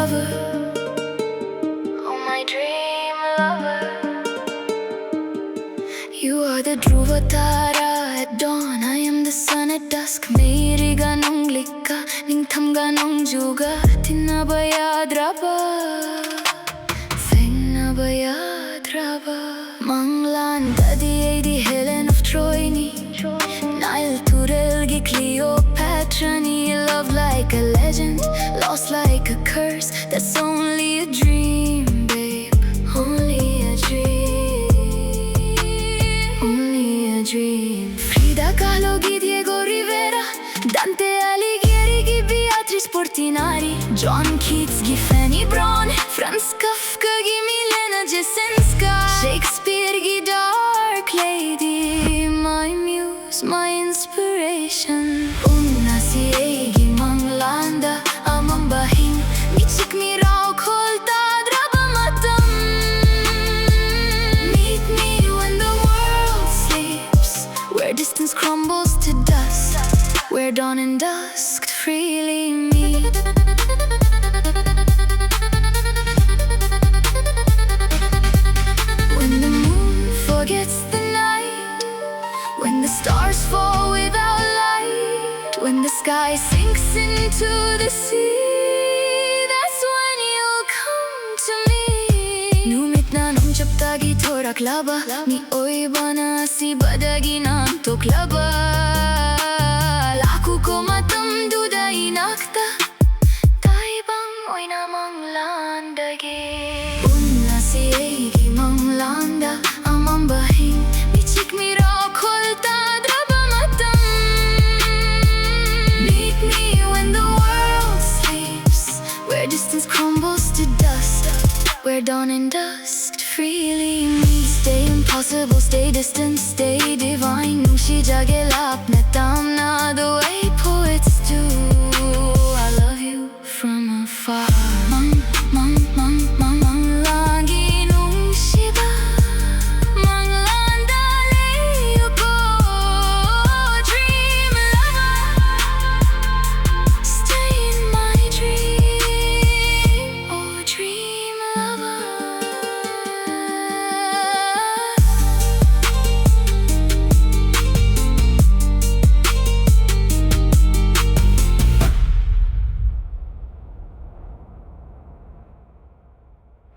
lover, oh my dream lover. You are the Dhruva Tara at dawn, I am the sun at dusk. Meiriga nonglika, ningthamga nongjuga, tinaba yadraba, thinaba yadraba. Manglangi the Helen of Troy ni, Nile Turelgi Cleopatra ni. Love like a legend, lost like a curse. That's only a dream, babe, only a dream, only a dream. Frida Kahlo gi Diego Rivera, Dante Alighieri gi Beatrice Portinari, John Keats gi Fanny Braun, Franz Kafka gi Milena Jesenska, Shakespeare gi Dark Lady, my muse, my inspiration. Unna si gi Manglanda, amang bahing, michik mi raw kholta draba matam. Meet me when the world sleeps, where distance crumbles to dust, where dawn and dusk freely meet. When the moon forgets the night, when the stars fall without light, when the sky sinks into the sea, that's when you'll come to me. Numit na nung chaptagi thorak laba, mi oi bana si badagi nam tok laba. Laku ko matam duda inakta, taibang oi na manglandagi. Unna si gi manglanda, amang bahing, michik mi raw kholta draba matam. Meet me when the world sleeps, where distance crumbles to dust, where dawn and dusk freely meet. Stay impossible, stay distant, stay divine. Nungshiba lap na tam na, the way poets do.